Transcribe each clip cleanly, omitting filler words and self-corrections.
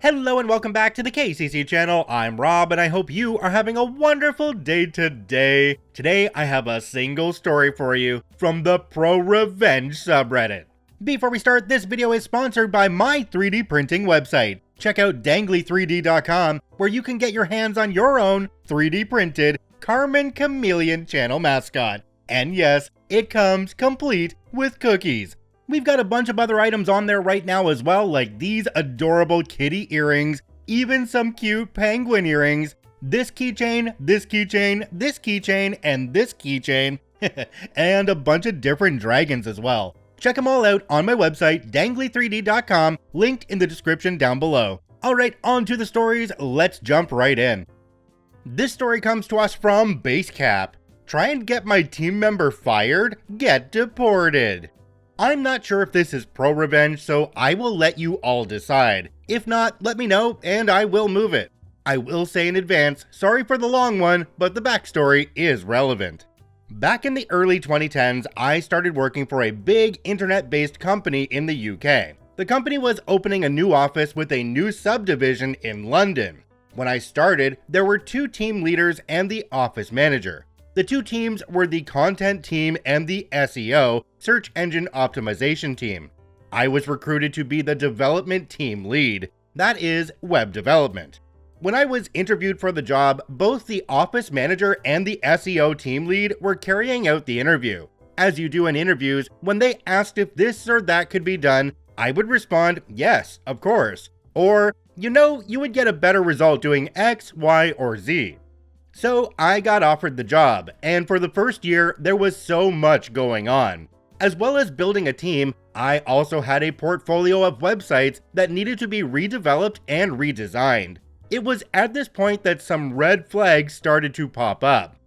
Hello and welcome back to the KCC channel. I'm Rob and I hope you are having a wonderful day today. Today I have a single story for you from the ProRevenge subreddit. Before we start, this video is sponsored by my 3D printing website. Check out dangly3d.com where you can get your hands on your own 3D printed Carmen Chameleon channel mascot. And yes, it comes complete with cookies. We've got a bunch of other items on there right now as well, like these adorable kitty earrings, even some cute penguin earrings, this keychain, this keychain, this keychain, and this keychain, and a bunch of different dragons as well. Check them all out on my website, dangly3d.com, linked in the description down below. Alright, on to the stories, let's jump right in. This story comes to us from Basecap. Try and get my team member fired? Get deported. I'm not sure if this is ProRevenge, so I will let you all decide. If not, let me know and I will move it. I will say in advance, sorry for the long one, but the backstory is relevant. Back in the early 2010s, I started working for a big internet-based company in the UK. The company was opening a new office with a new subdivision in London. When I started, there were 2 team leaders and the office manager. The 2 teams were the content team and the SEO, search engine optimization team. I was recruited to be the development team lead, that is, web development. When I was interviewed for the job, both the office manager and the SEO team lead were carrying out the interview. As you do in interviews, when they asked if this or that could be done, I would respond, yes, of course. Or, you would get a better result doing X, Y, or Z. So I got offered the job, and for the first year, there was so much going on. As well as building a team, I also had a portfolio of websites that needed to be redeveloped and redesigned. It was at this point that some red flags started to pop up.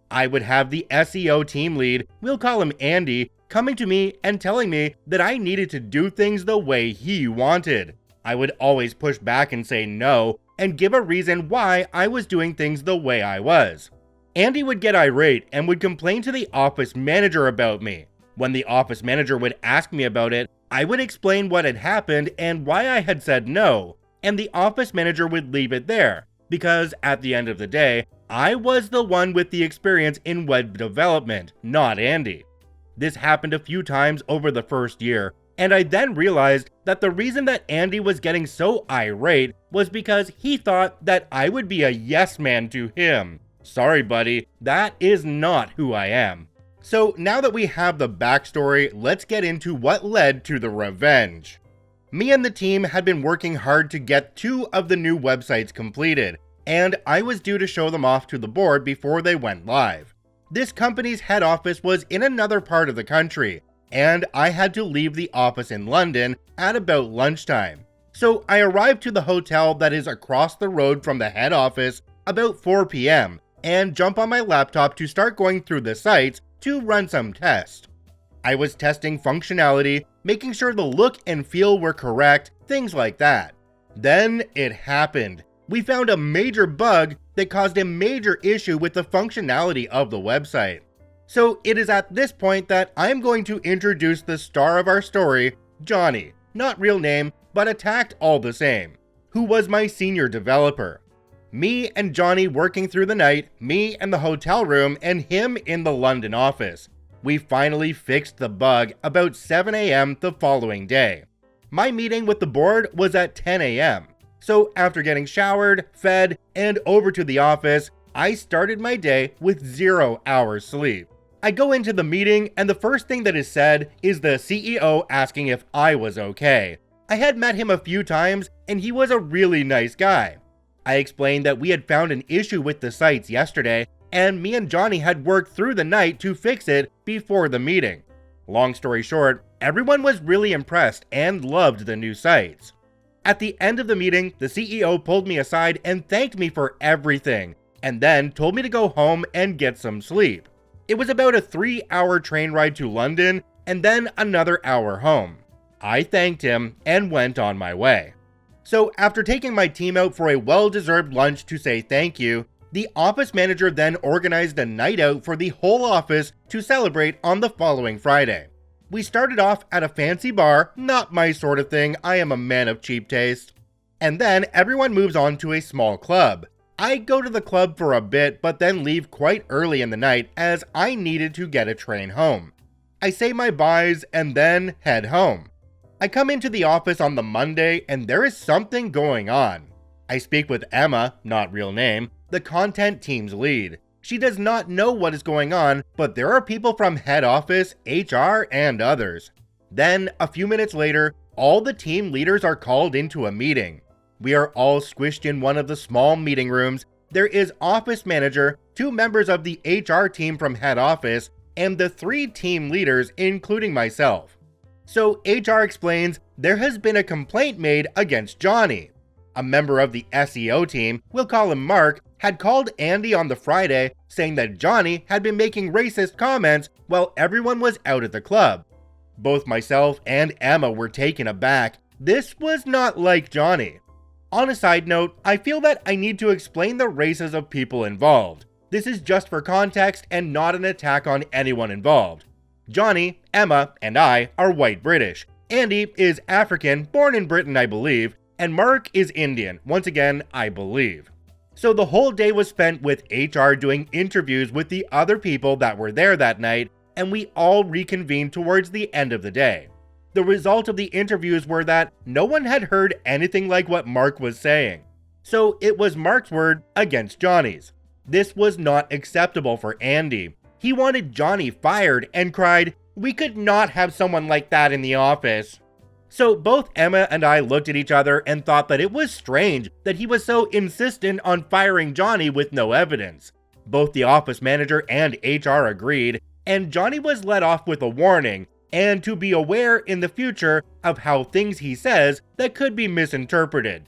I would have the SEO team lead, we'll call him Andy, coming to me and telling me that I needed to do things the way he wanted. I would always push back and say no, and give a reason why I was doing things the way I was. Andy would get irate and would complain to the office manager about me. When the office manager would ask me about it, I would explain what had happened and why I had said no, and the office manager would leave it there, because at the end of the day, I was the one with the experience in web development, not Andy. This happened a few times over the first year, and I then realized that the reason that Andy was getting so irate was because he thought that I would be a yes man to him. Sorry buddy, that is not who I am. So now that we have the backstory, let's get into what led to the revenge. Me and the team had been working hard to get 2 of the new websites completed, and I was due to show them off to the board before they went live. This company's head office was in another part of the country, and I had to leave the office in London at about lunchtime. So I arrived to the hotel that is across the road from the head office about 4 p.m. and jump on my laptop to start going through the sites to run some tests. I was testing functionality, making sure the look and feel were correct, things like that. Then it happened. We found a major bug that caused a major issue with the functionality of the website. So it is at this point that I'm going to introduce the star of our story, Johnny, not real name, but attacked all the same, who was my senior developer. Me and Johnny working through the night, me in the hotel room, and him in the London office. We finally fixed the bug about 7 a.m. the following day. My meeting with the board was at 10 a.m. So after getting showered, fed, and over to the office, I started my day with 0 hours sleep. I go into the meeting and the first thing that is said is the CEO asking if I was okay. I had met him a few times and he was a really nice guy. I explained that we had found an issue with the sites yesterday and me and Johnny had worked through the night to fix it before the meeting. Long story short, everyone was really impressed and loved the new sites. At the end of the meeting, the CEO pulled me aside and thanked me for everything, and then told me to go home and get some sleep. It was about a 3-hour train ride to London and then another hour home. I thanked him and went on my way. So after taking my team out for a well-deserved lunch to say thank you, the office manager then organized a night out for the whole office to celebrate on the following Friday. We started off at a fancy bar, not my sort of thing, I am a man of cheap taste. and then everyone moves on to a small club. I go to the club for a bit but then leave quite early in the night as I needed to get a train home. I say my byes and then head home. I come into the office on the Monday and there is something going on. I speak with Emma, not real name, the content team's lead. She does not know what is going on, but there are people from head office, HR, and others. Then, a few minutes later, all the team leaders are called into a meeting. We are all squished in one of the small meeting rooms. There is office manager, 2 members of the HR team from head office, and the 3 team leaders, including myself. So HR explains there has been a complaint made against Johnny. A member of the SEO team, we'll call him Mark, had called Andy on the Friday saying that Johnny had been making racist comments while everyone was out at the club. Both myself and Emma were taken aback. This was not like Johnny. On a side note, I feel that I need to explain the races of people involved. This is just for context and not an attack on anyone involved. Johnny, Emma, and I are white British. Andy is African, born in Britain I believe, and Mark is Indian, once again I believe. So the whole day was spent with HR doing interviews with the other people that were there that night, and we all reconvened towards the end of the day. The result of the interviews were that no one had heard anything like what Mark was saying. So it was Mark's word against Johnny's. This was not acceptable for Andy. He wanted Johnny fired and cried, "We could not have someone like that in the office." So both Emma and I looked at each other and thought that it was strange that he was so insistent on firing Johnny with no evidence. Both the office manager and HR agreed, and Johnny was let off with a warning, and to be aware in the future of how things he says that could be misinterpreted.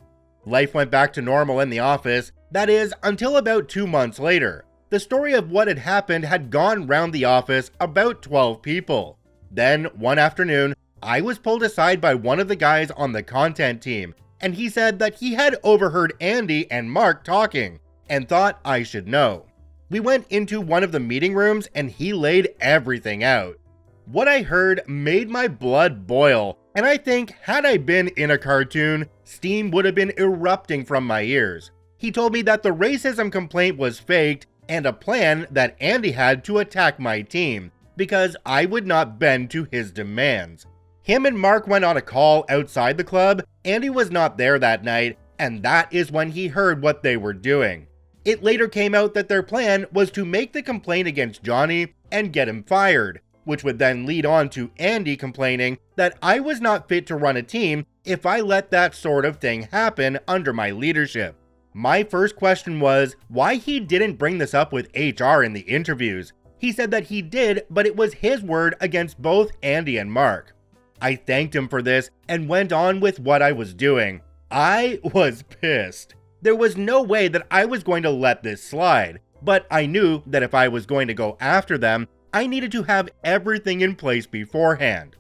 Life went back to normal in the office, that is, until about 2 months later. The story of what had happened had gone round the office about 12 people. Then, one afternoon, I was pulled aside by one of the guys on the content team, and he said that he had overheard Andy and Mark talking, and thought I should know. We went into one of the meeting rooms and he laid everything out. What I heard made my blood boil, and I think had I been in a cartoon, steam would have been erupting from my ears. He told me that the racism complaint was faked and a plan that Andy had to attack my team, because I would not bend to his demands. Him and Mark went on a call outside the club. Andy was not there that night, and that is when he heard what they were doing. It later came out that their plan was to make the complaint against Johnny and get him fired, which would then lead on to Andy complaining that I was not fit to run a team if I let that sort of thing happen under my leadership. My first question was why he didn't bring this up with HR in the interviews. He said that he did, but it was his word against both Andy and Mark. I thanked him for this and went on with what I was doing. I was pissed. There was no way that I was going to let this slide, but I knew that if I was going to go after them, I needed to have everything in place beforehand.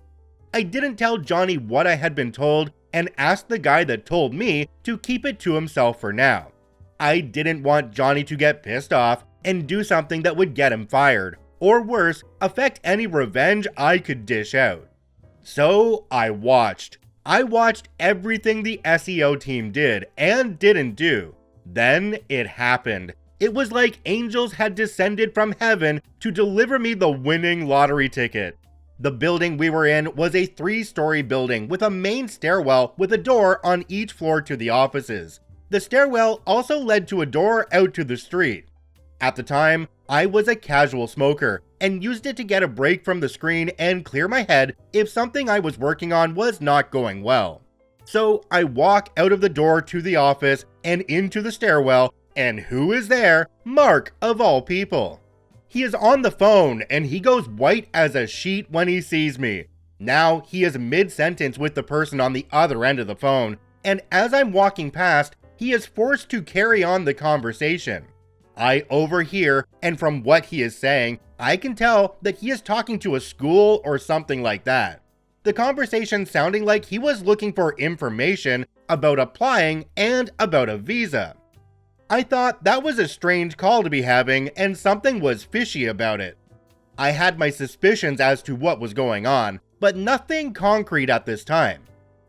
I didn't tell Johnny what I had been told and asked the guy that told me to keep it to himself for now. I didn't want Johnny to get pissed off and do something that would get him fired, or worse, affect any revenge I could dish out. So I watched. I watched everything the SEO team did and didn't do. Then it happened. It was like angels had descended from heaven to deliver me the winning lottery ticket. The building we were in was a 3-story building with a main stairwell with a door on each floor to the offices. The stairwell also led to a door out to the street. At the time, I was a casual smoker and used it to get a break from the screen and clear my head if something I was working on was not going well. So I walk out of the door to the office and into the stairwell, and who is there? Mark, of all people. He is on the phone and he goes white as a sheet when he sees me. Now he is mid-sentence with the person on the other end of the phone, and as I'm walking past, he is forced to carry on the conversation. I overhear, and from what he is saying, I can tell that he is talking to a school or something like that. The conversation sounding like he was looking for information about applying and about a visa. I thought that was a strange call to be having and something was fishy about it. I had my suspicions as to what was going on, but nothing concrete at this time.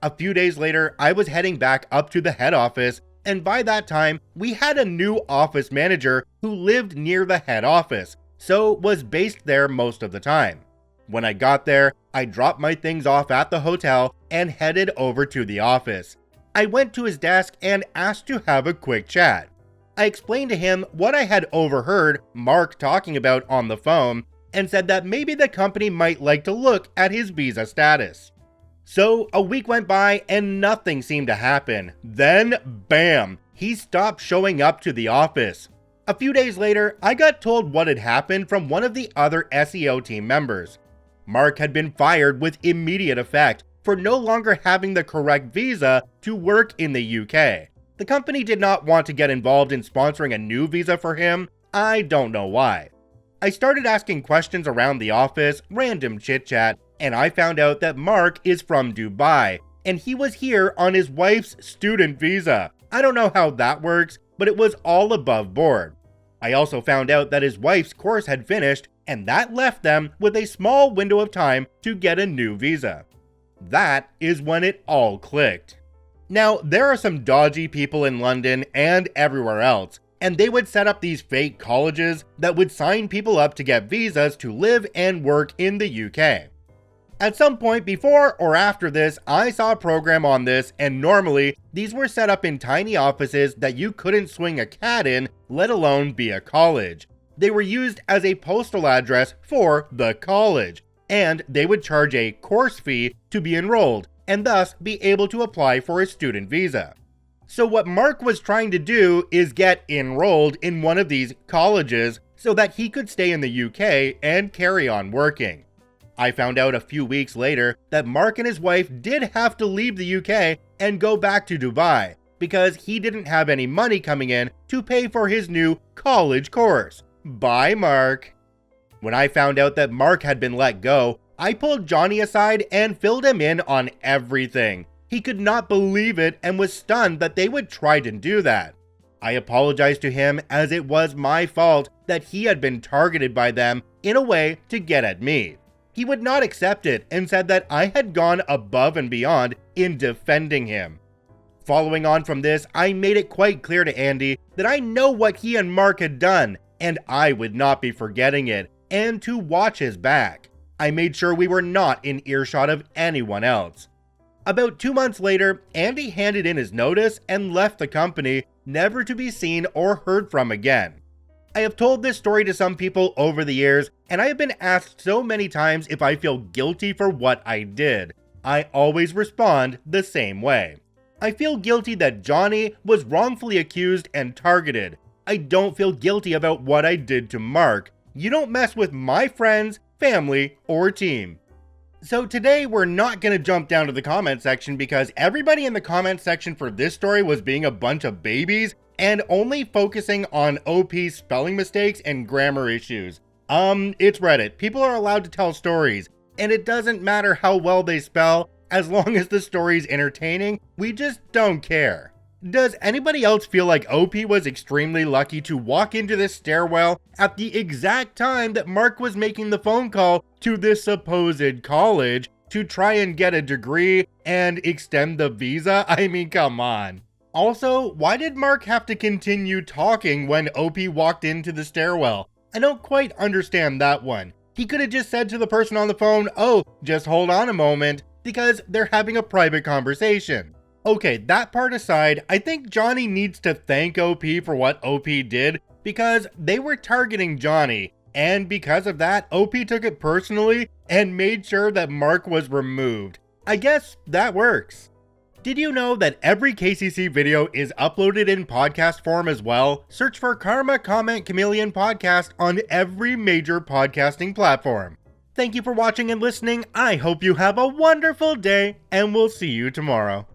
A few days later, I was heading back up to the head office, and by that time, we had a new office manager who lived near the head office, so was based there most of the time. When I got there, I dropped my things off at the hotel and headed over to the office. I went to his desk and asked to have a quick chat. I explained to him what I had overheard Mark talking about on the phone and said that maybe the company might like to look at his visa status. So a week went by and nothing seemed to happen. Then, bam, he stopped showing up to the office. A few days later, I got told what had happened from one of the other SEO team members. Mark had been fired with immediate effect for no longer having the correct visa to work in the UK. The company did not want to get involved in sponsoring a new visa for him. I don't know why. I started asking questions around the office, random chit-chat, and I found out that Mark is from Dubai, and he was here on his wife's student visa. I don't know how that works, but it was all above board. I also found out that his wife's course had finished, and that left them with a small window of time to get a new visa. That is when it all clicked. Now, there are some dodgy people in London and everywhere else, and they would set up these fake colleges that would sign people up to get visas to live and work in the UK. At some point before or after this, I saw a program on this, and normally, these were set up in tiny offices that you couldn't swing a cat in, let alone be a college. They were used as a postal address for the college, and they would charge a course fee to be enrolled, and thus be able to apply for a student visa. So what Mark was trying to do is get enrolled in one of these colleges so that he could stay in the UK and carry on working. I found out a few weeks later that Mark and his wife did have to leave the UK and go back to Dubai because he didn't have any money coming in to pay for his new college course. Bye, Mark. When I found out that Mark had been let go, I pulled Johnny aside and filled him in on everything. He could not believe it and was stunned that they would try to do that. I apologized to him as it was my fault that he had been targeted by them in a way to get at me. He would not accept it and said that I had gone above and beyond in defending him. Following on from this, I made it quite clear to Andy that I know what he and Mark had done, and I would not be forgetting it, and to watch his back. I made sure we were not in earshot of anyone else. About 2 months later, Andy handed in his notice and left the company, never to be seen or heard from again. I have told this story to some people over the years, and I have been asked so many times if I feel guilty for what I did. I always respond the same way. I feel guilty that Johnny was wrongfully accused and targeted. I don't feel guilty about what I did to Mark. You don't mess with my friends, family, or team. So today we're not going to jump down to the comment section because everybody in the comment section for this story was being a bunch of babies and only focusing on OP's spelling mistakes and grammar issues. It's Reddit. People are allowed to tell stories, and it doesn't matter how well they spell, as long as the story's entertaining, we just don't care. Does anybody else feel like OP was extremely lucky to walk into this stairwell at the exact time that Mark was making the phone call to this supposed college to try and get a degree and extend the visa? I mean, come on. Also, why did Mark have to continue talking when OP walked into the stairwell? I don't quite understand that one. He could have just said to the person on the phone, "Oh, just hold on a moment," because they're having a private conversation. Okay, that part aside, I think Johnny needs to thank OP for what OP did because they were targeting Johnny, and because of that, OP took it personally and made sure that Mark was removed. I guess that works. Did you know that every KCC video is uploaded in podcast form as well? Search for Karma Comment Chameleon Podcast on every major podcasting platform. Thank you for watching and listening. I hope you have a wonderful day, and we'll see you tomorrow.